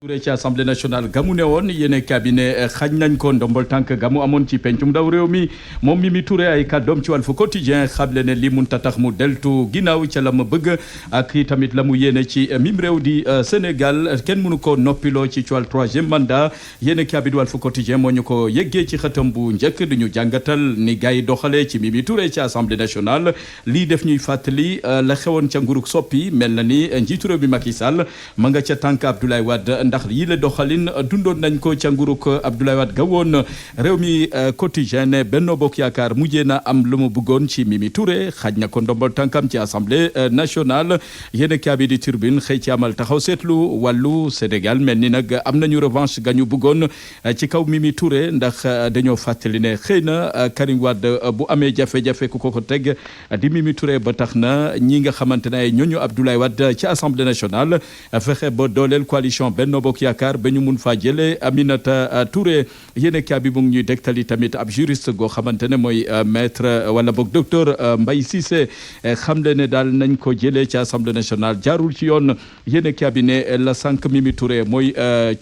Touré ci assemblée nationale gamu ne woon yéene cabinet xañ nañ ko ndombol tànk gamu amoon ci pencum ndaw réew mi moom Mimi Touré ay kàddoom ci Walf Quotidien xamle ne li munta tax mu deltu ginnaaw ca la ma bëgg ak tamit la mu yéene ci mim réew di Sénégal kenn mënu ko noppiloo ci wàllu troisième mandat yéene cabinet Walf Quotidien moo ñu ko yëggee ci xëtam bu njëkk di ñu jàngatal ni gars yi doxalee ci Mimi Touré ci assemblée nationale lii def ñuy fàttali la xewoon ca nguruk soppi mel na ni njiitu réew bi Macky Sall ma nga ca tànk Abdoulaye Wade ndax yi la doxalin dundoon nañ ko ca nguruk Abdoulaye Wade ga woon réew mi quotidien ne Benno Bokk Yaakaar mujjee na am lu mu bëggoon ci Mimi Touré xaj na ko ndombol tànkam ci assemblée nationale yéen kaabi di turbine xëy ci amal taxaw seetlu wàllu Sénégal mel ni nag am nañu revanche ga ñu bëggoon ci kaw Mimi Touré ndax dañoo fàttali ne xëy na Karim Wade bu amee jafe-jafe ku ko teg di Mimi Touré ba tax na ñi nga xamante ne ñooñu Abdoulaye Wade ci assemblée nationale fexe ba dooleel coalition Benno Bokk Yaakaar ba ñu mun faa jëlee Aminata Touré yéen a bi mu ngi ñuy dégtali tamit ab juriste goo xamante ne mooy maître wala boog docteur Mbaye Cissé xamle ne daal nañ ko jëlee ci assemblée nationale jaarul ci yoon yéen a bi ne la sànq Mimi Touré mooy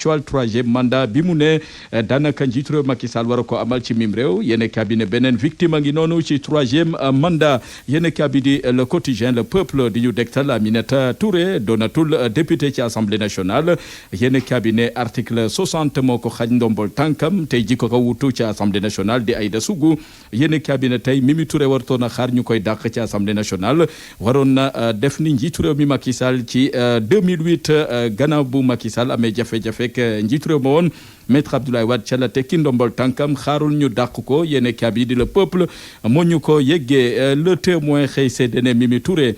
coal troisième mandat bi mu ne daanaka njiitu réew Macky Sall war a ko amal ci mim réew yéen a bi ne beneen victime a ngi noonu ci troisième mandat yéen a bi di le quotidien le peuple di ñu dégtal Aminata Touré doonatul député ci assemblée nationale yéen cabinet article 60 moo ko xañ ndombol tànkam tey ji ko wutu ci assemblée nationale di Aïda Sougou yéen cabinet tey Mimi Touré wartoon a xaar ñu koy dàq ci assemblée nationale waroon na def ni njiitu réew mi Macky Sall ci 2008 gannaaw bu Macky Sall amee jafe-jafe ak njiitu réew ma woon maître Abdoulaye Wade ca la tekki ndombol tànkam xaarul ñu dàq ko yéen cabinet di le peuple moo ñu ko yëggee le témoin xëy seedene Mimi Touré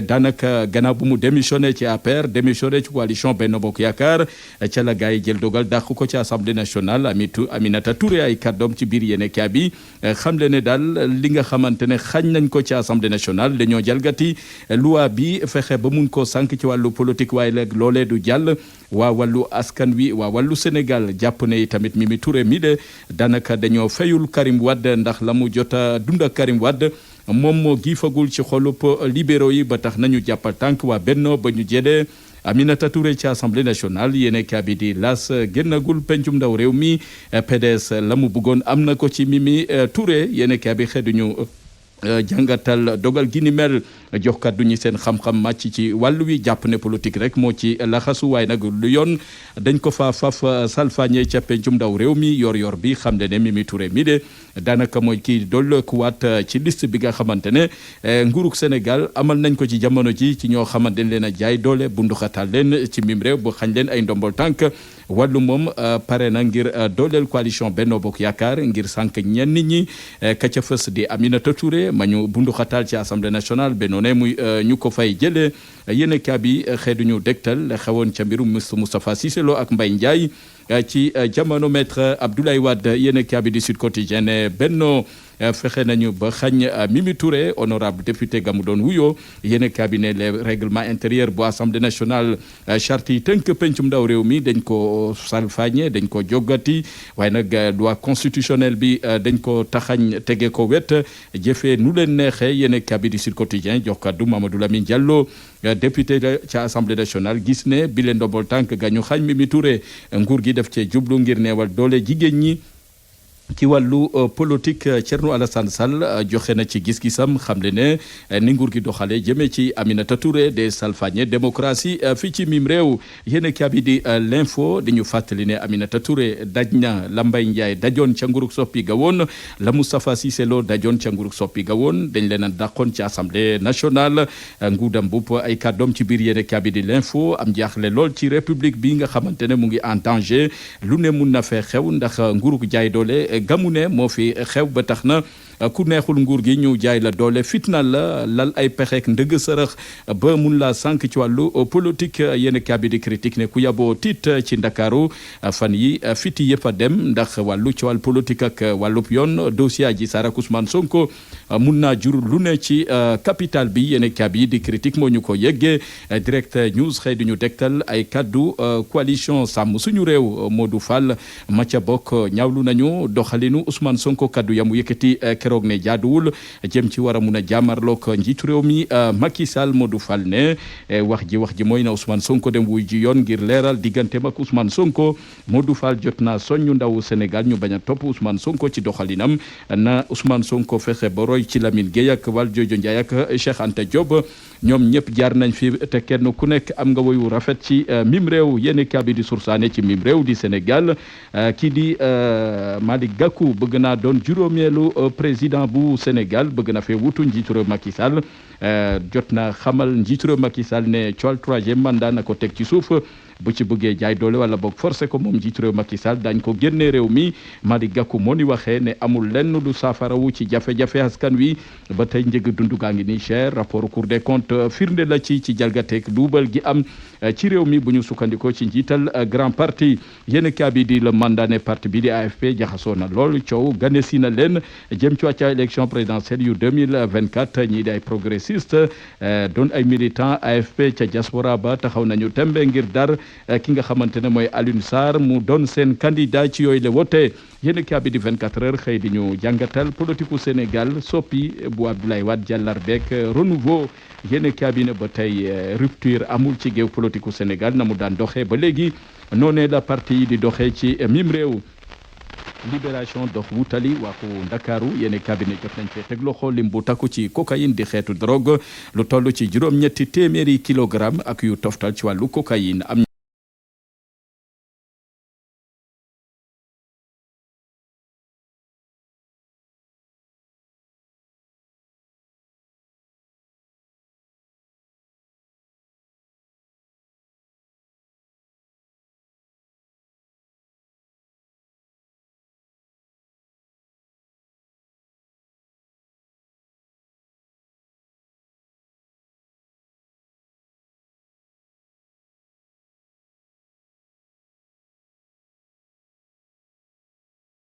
daanaka gannaaw bu mu démissionné ci APR démissionné ci coalition Benno Bokk Yaakaar ca la gars yi jël dogal dàq ko ci assemblée nationale Aminata Touré ay kàddoom ci biir yéene kaa bi xam le ne daal li nga xamante ne xañ nañ ko ci assemblée nationale dañoo jalgati loi bi fexe ba mun koo sànq ci wàllu politique waaye léegi loolee du jàll waa wàllu askan wi waa wàllu Sénégal jàpp ne tamit Mimi Touré mi de daanaka dañoo fayul Karim Wade ndax la mu jot a dund ak Karim Wade moom moo giifagul ci xolub libéraux yi ba tax nañu jàppal tànk waa Benno ba ñu jëlee Aminata Touré ci assemblée nationale yéene kaabi di las génnagul pencum ndaw réew mi PDS la mu bëggoon am na ko ci Mimi Touré yéene kaabi xeduñu jàngatal dogal gi ni mel jox kàddu ñi seen xam-xam màcc ci wàllu wi jàpp ne politique rek moo ci laxasu waaye nag lu yoon dañ ko faf salfañe ca pencum ndaw réew mi yor bi xam ne Mimi Touré mi de daanaka mooy kii dolleekuwaat ci liste bi nga xamante ne nguurug Sénégal amal nañ ko ci jamono ji ci ñoo xamante ne leen a jaay doole bunduxatal leen ci mim réew bu xañ leen ay ndombol tànk wàllu moom pare na ngir dooleel coalition Benno Bokk Yaakaar ngir sànq ñenn ñi ka ca fës di Aminata Touré ma ñu bunduxatal ci assemblée nationale Benno ne muy ñu ko fay jëlee yéen a bi xeeduñu dégtal xewoon ca mbirum Moustapha Cissé Lo ak Mbaye Ndiaye ci jamono maître Abdoulaye Wade yéen a bi di Sud Quotidien Benno fexe nañu ba xañ Mimi Touré honorable député gamu doon wuyoo yéen cabinet les règlements intérieurs bu assemblée nationale charte yi tënk pencum ndaw réew mi dañ ko salfañe dañ ko joggati waaye nag loi constitutionnelle bi dañ ko taxañ tege ko wet jëfee nu leen neexee yéen cabinet Sud Quotidien jox kaddu Mamadou Lamine Diallo député ca assemblée nationale gis ne bi leen ndombol tànk ga ñu xañ Mimi Touré nguur gi def cee jublu ngir neewal doole jigéen ñi ci wàllu politique Thierno Alassane Sall joxe na ci gis-gisam xamle ne ni nguur gi doxalee jëmee ci Aminata Touré de salfañe démocratie fii ci mim réew yéen a bi di l'info di ñu fàttali ne Aminata Touré daj na la Mbaye Ndiaye dajoon ca nguurug soppi ga woon la Moustapha Cissé Lo dajoon ca nguurug soppi ga woon dañ leen a dàqoon ci assemblée nationale nguudam bupp ay kàddoom ci biir yéen a bi di l'info am jaaxle lool ci république bi nga xamante ne mu ngi en danger lu ne mun na fee xew ndax nguurug jaay doole gamu ne moo fi xew ba tax na ku neexul nguur gi ñu jaay la doole fitnaal la lal ay pexeek ndëgg sërëx ba mun laa sànq ci wàllu politique yéen kaabi di critique ne ku yaboo tiit ci ndakaaru fan yi fiti yëpp a dem ndax wàllu ci wàllu politique ak wàllub yoon dossier Adji Sarr ak Ousmane Sonko mun naa jur lu ne ci capital bi yéen kaabi di critique moo ñu ko yeggee direct news xëy di ñu dektal ay kaddu coalition sàmm suñu réew Modou Fall ma ca bokk ñaawlu nañu doxalinu Ousmane Sonko kaddu yamu yëkkati keroog keroog ne jaaduwul jëm ci war a mun a jàmmarloog njiitu réew mi Macky Sall. Modou Fall ne wax ji mooy na Ousmane Sonko dem wuy ji yoon ngir leeral digganteem ak Ousmane Sonko. Modou Fall jot naa soññu ndaw Sénégal ñu bañ a topp Ousmane Sonko ci doxalinam na Ousmane Sonko fexe ba roy ci Lamine Gueye ak Valdiodio Ndiaye ak Cheikh Anta Diop ñoom ñëpp jaar nañ fi te kenn ku nekk am nga woyu rafet ci mim réew yéen kabi di sursaane ci mim réew di Sénégal kii di Malick Gakou bëgg naa doon juróomeelu président bu Sénégal bëgg na fee wutu njiitu réew Macky Sall jot na xamal njiitu réew Macky Sall ne cool 3e mandat na ko teg ci suuf bu ci bëggee jaay doole wala boog forcé ko moom njiitu réew Macky Sall dañ ko génnee réew mi Malick Gakou moo ni waxee ne amul lenn lu saafarawu ci jafe-jafe askan wi ba tey njëg dundu gaa ngi ni cher rapport Cour des comptes firnde la ci jalgateeg duubal gi am ci réew mi bu ñu sukkandikoo ci njiital grand parti yéen kaabi di le mandat ne parti bi di AFP jaxasoo na lool coow ganesi na leen jëm ci wàcca élection présidentielle yu 2024 ñii di ay progressiste doon ay militant AFP ca diaspora ba taxaw nañu tembe ngir dar ki nga xamante ne mooy Alioune Sarr mu doon seen candidat ci yooyu la wote yéen kaabi di 24 heures xëy di ñu jàngatal politiku Sénégal soppi bu Abdoulaye Wade jàllar beek renouveau yéen kaabi ne ba tey rupture amul ci géew politiku Sénégal na mu daan doxee ba léegi noonee la parti yi di doxee ci mim réew. Libération dox wutali waxu Ndakaaru yéen cabinet jot nañ fee teg loxo lim bu takku ci cocaïne di xeetu drogue lu toll ci juróom-ñetti téeméeri kilogramme ak yu toftal ci wàllu cocaïne am